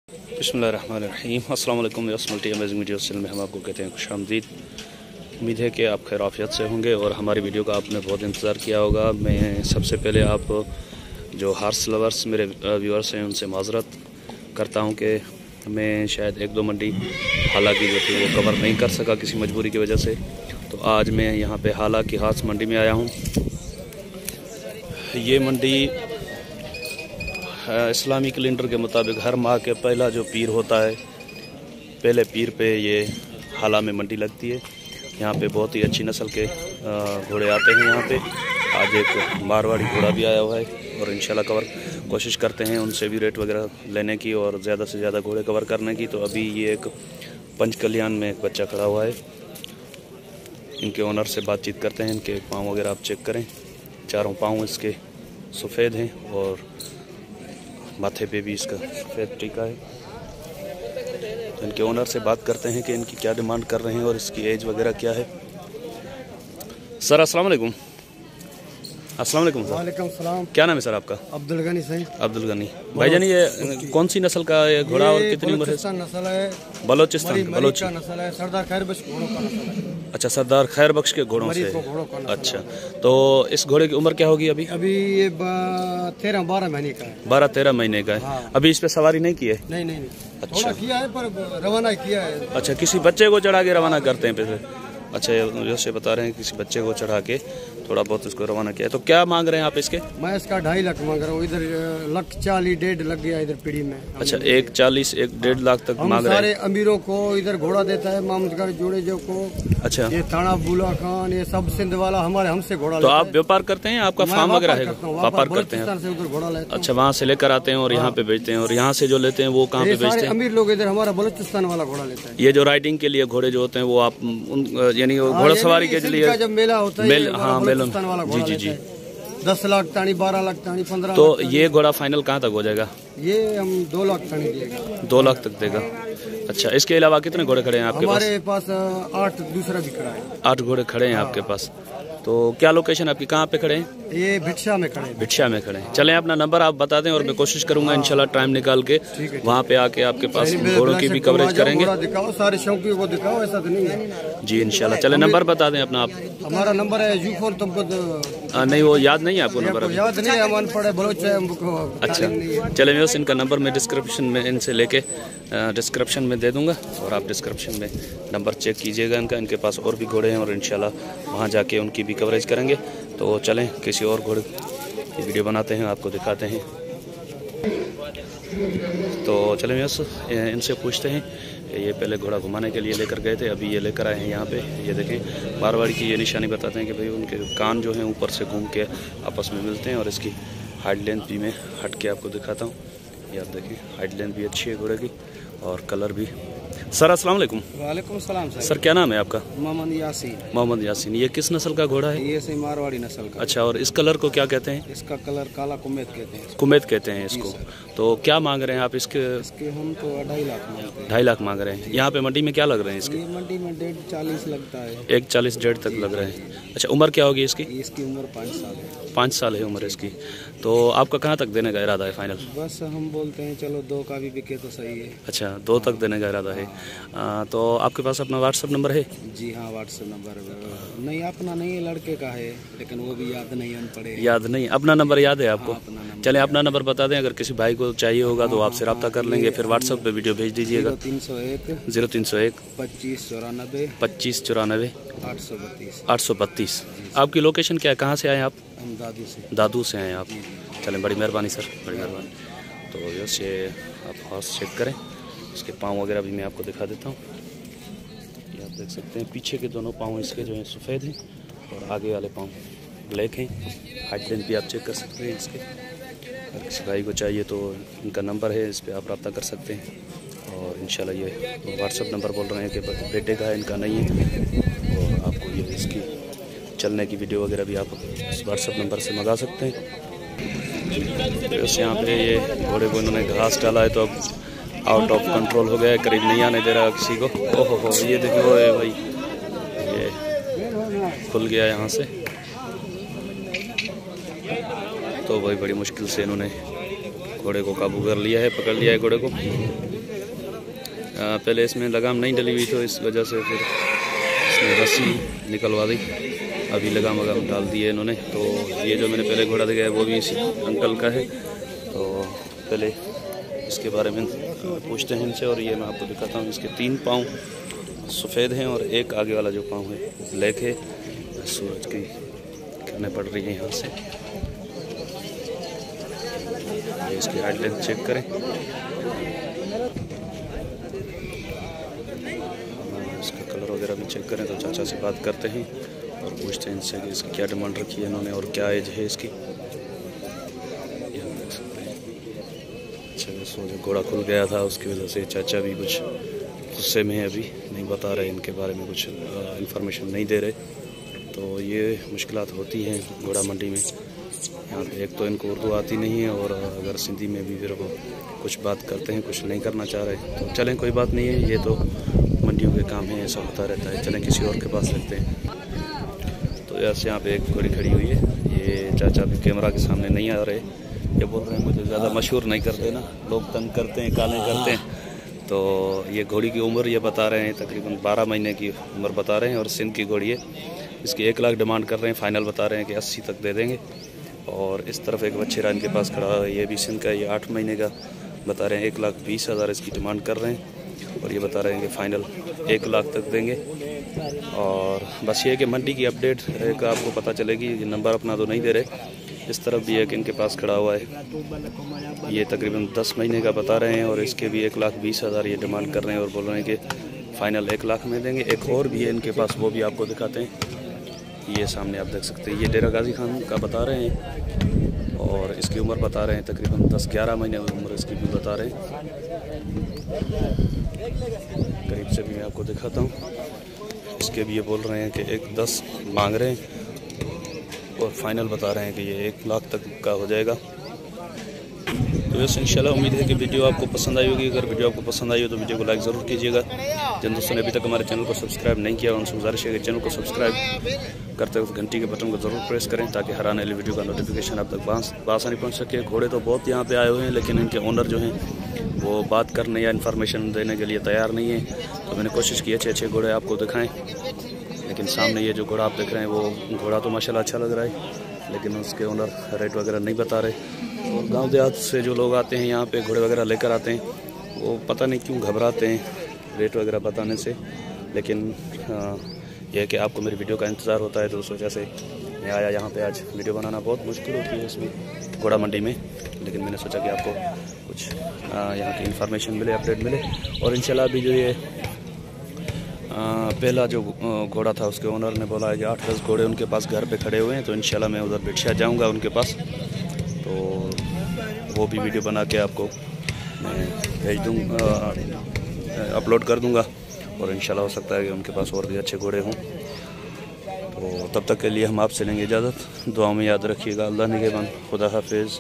बिस्मिल्लाहिर्रहमानिर्रहीम। अस्सलाम वालेकुम। मल्टी अमेजिंग वीडियो चैनल में हम आपको कहते हैं खुशामदीद। उम्मीद है कि आप खैर आफियत से होंगे और हमारी वीडियो का आपने बहुत इंतज़ार किया होगा। मैं सबसे पहले आप जो हार्स लवर्स मेरे व्यूअर्स हैं उनसे माज़रत करता हूं कि मैं शायद एक दो मंडी हालांकि जो थी वो कवर नहीं कर सका किसी मजबूरी की वजह से। तो आज मैं यहाँ पे हालांकि हार्स मंडी में आया हूँ। ये मंडी इस्लामी कैलेंडर के मुताबिक हर माह के पहला जो पीर होता है, पहले पीर पे ये हाला में मंडी लगती है। यहाँ पे बहुत ही अच्छी नस्ल के घोड़े आते हैं। यहाँ पे आज एक मारवाड़ी घोड़ा भी आया हुआ है और इंशाल्लाह कवर कोशिश करते हैं उनसे भी रेट वगैरह लेने की और ज़्यादा से ज़्यादा घोड़े कवर करने की। तो अभी ये एक पंच कल्याण में एक बच्चा खड़ा हुआ है। इनके ओनर से बातचीत करते हैं। इनके पाँव वगैरह आप चेक करें, चारों पाँव इसके सफ़ेद हैं और माथे पे भी इसका सफ़ेद टीका है। तो इनके ओनर से बात करते हैं कि इनकी क्या डिमांड कर रहे हैं और इसकी एज वगैरह क्या है। सर अस्सलाम वालेकुम। अस्सलाम वालेकुम सर। वालेकुम सलाम। क्या नाम है सर आपका? अब्दुल गनी सही। अब्दुल गनी भाईजान, ये कौन सी नस्ल का ये घोड़ा और कितनी उम्र है? नस्ल है बलोचिस्तान बलोच का नस्ल है। सरदार खैर बख्श घोड़ों का नस्ल है। अच्छा, सरदार खैर बख्श के घोड़ों से। अच्छा, तो इस घोड़े की उम्र क्या होगी अभी? अभी ये 13-12 महीने का है। 12-13 महीने का है। हाँ। अभी इस पे सवारी नहीं की है? नहीं। अच्छा। थोड़ा किया है पर रवाना किया है। अच्छा, किसी बच्चे को चढ़ा के रवाना करते हैं पैसे? अच्छा, जैसे बता रहे हैं किसी बच्चे को चढ़ा के थोड़ा बहुत इसको रवाना किया है। तो क्या मांग रहे हैं आप इसके? मैं इसका 2.5 लाख मांग रहा हूँ। इधर 1,40,000 लग गया इधर पीढ़ी में। अच्छा, 1,40,000 1.5 लाख तक मांग रहे हैं। सारे अमीरों को इधर घोड़ा देता है, मामदगर जोड़े जो को। अच्छा, ये थाना बुला खान ये सब सिंध वाला हमारे हमसे घोड़ा। तो आप व्यापार करते हैं? आपका फार्म वगैरह है? व्यापार करते हैं। उधर घोड़ा लेते हैं। अच्छा, वहाँ से लेकर आते हैं और यहाँ पे बेचते हैं। और यहाँ से जो लेते हैं वो कहाँ पे बेचते हैं? अमीर लोग इधर हमारा बलूचिस्तान वाला घोड़ा लेता है। ये जो राइडिंग के लिए घोड़े जो होते हैं वो आप यानी घोड़ा सवारी के लिए जब मेला होता है हाँ मेलन जी 10 लाख तानी 12 लाख तानी 15। तो ये घोड़ा फाइनल कहाँ तक हो जाएगा? ये हम 2 लाख तानी देगा। 2 लाख तक देगा। अच्छा, इसके अलावा कितने घोड़े खड़े हैं आपके पास? हमारे पास 8 दूसरा भी खड़ा है। 8 घोड़े खड़े हैं आपके पास। तो क्या लोकेशन आपकी, कहाँ पे खड़े हैं? ये भिक्षा में खड़े हैं। भिक्षा में खड़े हैं। चलें, अपना नंबर आप बता दें और मैं कोशिश करूंगा इंशाल्लाह टाइम निकाल के वहाँ पे आके आपके पास घोड़ों की भी कवरेज करेंगे। दिखाओ, सारे शौकियों को दिखाओ, ऐसा तो नहीं है जी इंशाल्लाह। चले, नंबर बता दें अपना आप। हमारा नंबर है U4 तुमको नहीं, वो याद नहीं है आपको नंबर? याद नहीं है, मन पड़े बलोच है हमको। अच्छा, चले, मैं इनका नंबर मैं डिस्क्रिप्शन में इनसे लेके डिस्क्रिप्शन में दे दूंगा और आप डिस्क्रिप्शन में नंबर चेक कीजिएगा इनका। इनके पास और भी घोड़े हैं और इंशाल्लाह वहाँ जाके उनकी भी कवरेज करेंगे। तो चलें, किसी और घोड़े की वीडियो बनाते हैं, आपको दिखाते हैं। तो चलें बस इनसे पूछते हैं। ये पहले घोड़ा घुमाने के लिए लेकर गए थे, अभी ये लेकर आए हैं यहाँ पे। ये देखें, मारवाड़ी की ये निशानी बताते हैं कि भाई उनके कान जो हैं ऊपर से घूम के आपस में मिलते हैं। और इसकी हाइट लेंथ भी मैं हट के आपको दिखाता हूँ। ये आप देखें, हाइट लेंथ भी अच्छी है घोड़े की और कलर भी। सर अस्सलाम वालेकुम। वालेकुम सलाम सर, क्या नाम है आपका? मोहम्मद यासीन। मोहम्मद यासीन। ये किस नस्ल का घोड़ा है? ये से मारवाड़ी नस्ल का। अच्छा, और इस कलर को क्या कहते हैं? इसका कलर काला कुमेत कहते हैं। कुमेत कहते हैं इसको। तो क्या मांग रहे हैं आप इसके? हम तो 2.5 लाख मांगते हैं। 2.5 लाख मांग रहे हैं। यहाँ पे मंडी में क्या लग रहे हैं इसके? ये मंडी में 1.40 लगता है। 1.40 1.5 तक लग रहे हैं। अच्छा, उम्र क्या होगी इसकी? इसकी उम्र 5 साल है। 5 साल है उम्र इसकी। तो आपका कहाँ तक देने का इरादा है फाइनल? बस हम बोलते हैं चलो 2 का भी बिके तो सही है। अच्छा, 2 तक देने का इरादा है। तो आपके पास अपना व्हाट्सएप नंबर है? जी हाँ, व्हाट्सएप नंबर नहीं, अपना नहीं है, लड़के का है, लेकिन वो भी याद नहीं हम पड़े। याद नहीं? अपना नंबर याद है आपको? चलें, अपना नंबर बता दें, अगर किसी भाई को चाहिए होगा तो आपसे रब्ता कर लेंगे, फिर व्हाट्सएप पे वीडियो भेज दीजिएगा। 0301 25 94 832। आपकी लोकेशन क्या है, कहाँ से आए आप? हम दादू से आए आप। चलें, बड़ी मेहरबानी सर, बड़ी मेहरबानी। तो यस, ये आप हॉर्स चेक करें, इसके पाँव वगैरह भी मैं आपको दिखा देता हूँ। ये आप देख सकते हैं, पीछे के दोनों पाँव इसके जो हैं सफ़ेद हैं और आगे वाले पाँव ब्लैक हैं। हाइट लेंथ भी आप चेक कर सकते हैं इसके। अगर किसी भाई को चाहिए तो इनका नंबर है, इस पर आप रब्ता कर सकते हैं। और इंशाल्लाह ये व्हाट्सअप नंबर बोल रहे हैं कि बेटे का है, इनका नहीं है। और आपको ये इसकी चलने की वीडियो वगैरह भी आप इस व्हाट्सअप नंबर से मंगा सकते हैं। बस यहाँ पे ये घोड़े को इन्होंने घास डाला है तो अब आउट ऑफ कंट्रोल हो गया है, करीब नहीं आने दे रहा किसी को। ओहो हो, ये देखो भाई, ये खुल गया यहाँ से। तो भाई बड़ी मुश्किल से इन्होंने घोड़े को काबू कर लिया है, पकड़ लिया है घोड़े को। पहले इसमें लगाम नहीं डली हुई तो इस वजह से फिर इसमें रस्सी निकलवा दी। अभी लगाम वगाम डाल दिए इन्होंने। तो ये जो मैंने पहले घोड़ा दिखाया है वो भी इसी अंकल का है। तो पहले इसके बारे में पूछते हैं इनसे। और ये मैं आपको दिखाता हूँ, इसके 3 पाँव सफ़ेद हैं और एक आगे वाला जो पाँव है वो ब्लैक है। सूरज की किरणें पड़ रही है यहाँ से। इसकी हाइट लेंथ चेक करें। इसका कलर वगैरह भी चेक करें। तो चाचा से बात करते हैं और पूछते हैं इनसे कि इसकी क्या डिमांड रखी है इन्होंने और क्या एज है इसकी। अच्छा, जो घोड़ा खुल गया था उसकी वजह से चाचा भी कुछ गुस्से में है, अभी नहीं बता रहे, इनके बारे में कुछ इन्फॉर्मेशन नहीं दे रहे। तो ये मुश्किलात होती हैं घोड़ा मंडी में। यहाँ पे एक तो इनको उर्दू आती नहीं है और अगर सिंधी में भी फिर वो कुछ बात करते हैं, कुछ नहीं करना चाह रहे। तो चलें, कोई बात नहीं है, ये तो मंडियों के काम है, ऐसा होता रहता है। चलें किसी और के पास रखते हैं। तो ऐसे यहाँ पे एक घोड़ी खड़ी हुई है। ये चाचा भी कैमरा के सामने नहीं आ रहे। ये बोल रहे हैं मुझे ज़्यादा मशहूर नहीं कर देना, लोग तंग करते हैं, काले करते हैं। तो ये घोड़ी की उम्र ये बता रहे हैं तकरीबन 12 महीने की उम्र बता रहे हैं और सिंध की घोड़ी है। इसकी 1 लाख डिमांड कर रहे हैं, फाइनल बता रहे हैं कि 80 तक दे देंगे। और इस तरफ एक बच्चेरा इनके पास खड़ा है, ये भी सिंध का, ये 8 महीने का बता रहे हैं। 1,20,000 इसकी डिमांड कर रहे हैं और ये बता रहे हैं कि फ़ाइनल 1 लाख तक देंगे। और बस ये है कि मंडी की अपडेट एक आपको पता चलेगी। ये नंबर अपना तो नहीं दे रहे। इस तरफ भी एक इनके पास खड़ा हुआ है, ये तकरीबन 10 महीने का बता रहे हैं और इसके भी 1,20,000 ये डिमांड कर रहे हैं और बोल रहे हैं कि फ़ाइनल 1 लाख में देंगे। एक और भी है इनके पास, वो भी आपको दिखाते हैं। ये सामने आप देख सकते हैं, ये डेरा गाजी खान का बता रहे हैं और इसकी उम्र बता रहे हैं तकरीबन 10-11 महीने उम्र इसकी भी बता रहे हैं। करीब से भी मैं आपको दिखाता हूँ। इसके भी ये बोल रहे हैं कि 1,10 मांग रहे हैं और फाइनल बता रहे हैं कि ये 1 लाख तक का हो जाएगा। तो वैसे इंशाल्लाह उम्मीद है कि वीडियो आपको पसंद आई होगी। अगर वीडियो आपको पसंद आई हो तो वीडियो को लाइक ज़रूर कीजिएगा। जिन दोस्तों ने अभी तक हमारे चैनल को सब्सक्राइब नहीं किया उनसे गुजारिश है कि चैनल को सब्सक्राइब करते वक्त घंटी के बटन को ज़रूर प्रेस करें ताकि हर आने वाली वीडियो का नोटिफिकेशन आप तक बआसानी पहुँच सके। घोड़े तो बहुत यहाँ पे आए हुए हैं लेकिन इनके ओनर जो हैं वो बात करने या इन्फॉर्मेशन देने के लिए तैयार नहीं है। तो मैंने कोशिश की अच्छे घोड़े आपको दिखाएँ, लेकिन सामने ये जो घोड़ा आप देख रहे हैं वो घोड़ा तो माशाल्लाह अच्छा लग रहा है, लेकिन उसके ओनर रेट वगैरह नहीं बता रहे। और गांव देहात से जो लोग आते हैं यहाँ पे घोड़े वगैरह लेकर आते हैं, वो पता नहीं क्यों घबराते हैं रेट वगैरह बताने से। लेकिन यह है कि आपको मेरी वीडियो का इंतज़ार होता है, तो उस वजह से मैं आया यहाँ पे। आज वीडियो बनाना बहुत मुश्किल होती है इसमें घोड़ा मंडी में, लेकिन मैंने सोचा कि आपको कुछ यहाँ की इन्फॉर्मेशन मिले, अपडेट मिले। और इंशाल्लाह अभी जो ये पहला जो घोड़ा था उसके ओनर ने बोला है कि 8-10 घोड़े उनके पास घर पे खड़े हुए हैं। तो इंशाल्लाह मैं उधर बिठा जाऊंगा उनके पास, तो वो भी वीडियो बना के आपको मैं भेज दूँगा, अपलोड कर दूंगा। और इंशाल्लाह हो सकता है कि उनके पास और भी अच्छे घोड़े हों। तो तब तक के लिए हम आपसे लेंगे इजाज़त। दुआ में याद रखिएगा। अल्लाह निगहबान। खुदा हाफिज़।